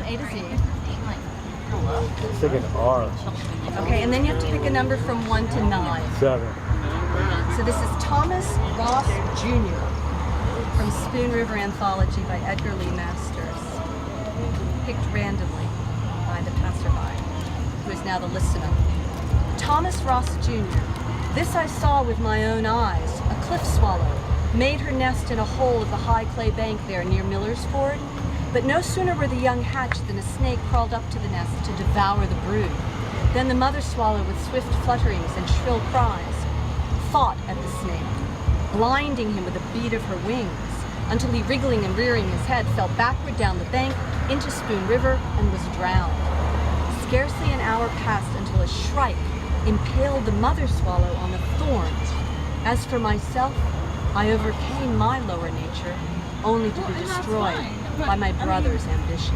A to Z. It's like an R. Okay, and then you have to pick a number from 1 to 9. 7. So this is Thomas Ross Jr. from Spoon River Anthology by Edgar Lee Masters. Picked randomly by the passerby, who is now the listener. Thomas Ross Jr. This I saw with my own eyes. A cliff swallow made her nest in a hole of the high clay bank there near Miller's Ford. But no sooner were the young hatched than a snake crawled up to the nest to devour the brood. Then the mother swallow with swift flutterings and shrill cries fought at the snake, blinding him with a beat of her wings, until he, wriggling and rearing his head, fell backward down the bank into Spoon River and was drowned. Scarcely an hour passed until a shrike impaled the mother swallow on the thorns. As for myself, I overcame my lower nature, only to be destroyed by my brother's ambition.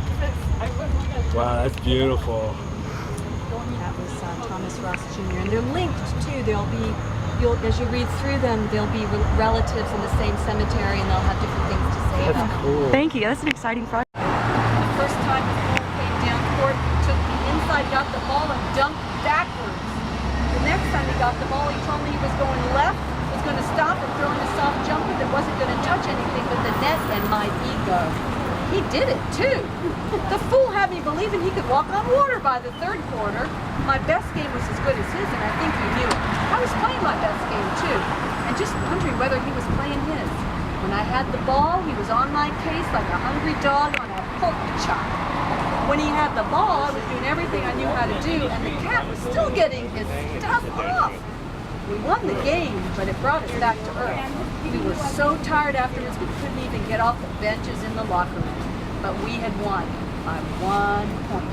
Wow, that's beautiful. That was Thomas Ross Jr. And they're linked too. As you read through them, there'll be relatives in the same cemetery, and they'll have different things to say about That's them. cool. Thank you. That's an exciting project. The first time the ball came down court, he took me inside, got the ball, and dumped backwards. The next time he got the ball, he told me he was going left, was going to stop and throw in a soft jumper that wasn't going to touch anything but the net and my ego. He did it too. The fool had me believing he could walk on water by the third quarter. My best game was as good as his, and I think he knew it. I was playing my best game too, and just wondering whether he was playing his. When I had the ball, he was on my case like a hungry dog on a pork chop. When he had the ball, I was doing everything I knew how to do, and the cat was still getting his stuff off. We won the game, but it brought us back to earth. We were so tired afterwards we couldn't even get off the benches in the locker room. But we had won by 1 point.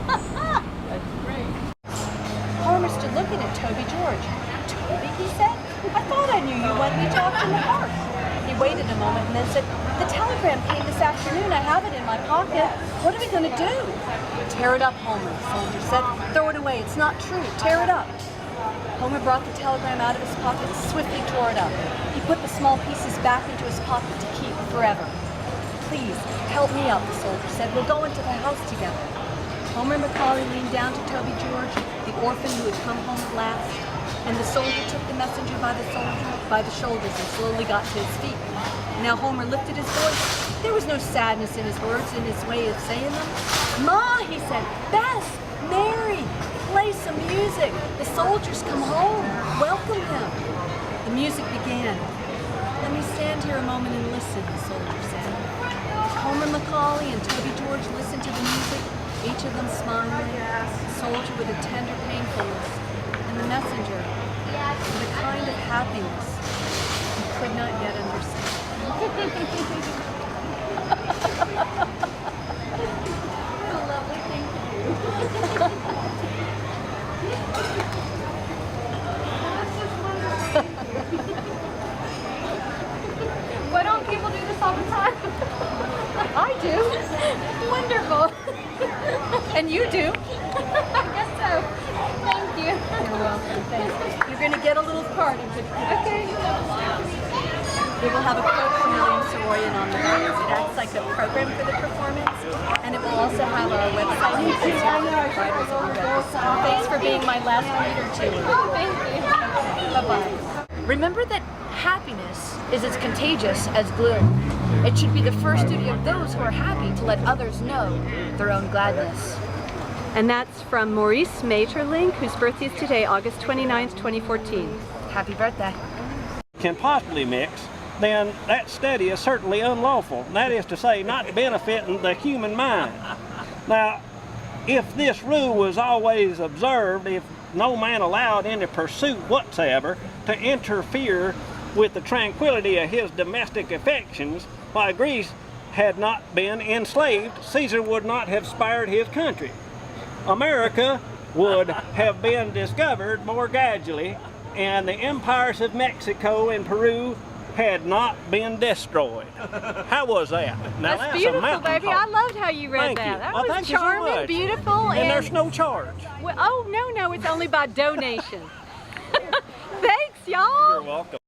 That's great. Homer stood looking at Toby George. Toby, he said, I thought I knew you when we talked in the park. He waited a moment and then said, the telegram came this afternoon. I have it in my pocket. What are we going to do? Tear it up, Homer, the soldier said. Throw it away. It's not true. Tear it up. Homer brought the telegram out of his pocket and swiftly tore it up. He put the small pieces back into his pocket to keep forever. Please, help me out, the soldier said. We'll go into the house together. Homer Macaulay leaned down to Toby George, the orphan who had come home at last, and the soldier took the messenger by the shoulders and slowly got to his feet. Now Homer lifted his voice. There was no sadness in his words, in his way of saying them. Ma, he said, Bess, Mary, play some music. The soldiers come home. Welcome him. The music began. Let me stand here a moment and listen, the soldier said. Homer Macaulay and Toby George listened to the music, each of them smiling, the soldier with a tender painfulness, and the messenger with a kind of happiness he could not yet understand. What a lovely thing to do. Why don't people do this all the time? I do. Wonderful. And you do. I guess so. Thank you. You're welcome. Thanks. You're going to get a little card. Okay. We will have a quote from William Soroyan on the boards. It acts like a program for the performance, and it will also have our website and writers on the Thanks for being my last reader too. Thank you. Okay. Bye-bye. Remember that happiness is as contagious as gloom. It should be the first duty of those who are happy to let others know their own gladness. And that's from Maurice Maeterlinck, whose birthday is today, August 29th, 2014. Happy birthday. Can possibly mix, then that study is certainly unlawful. That is to say, not benefiting the human mind. Now, if this rule was always observed, if no man allowed any pursuit whatsoever to interfere with the tranquility of his domestic affections, why Greece had not been enslaved, Caesar would not have spared his country. America would have been discovered more gradually, and the empires of Mexico and Peru had not been destroyed. How was that? Now, That's beautiful, baby. I loved how you read Thank that. you. That Well, was thank you so charming, much. beautiful, And there's no charge. Well, oh, no, it's only by donation. Thanks, y'all. You're welcome.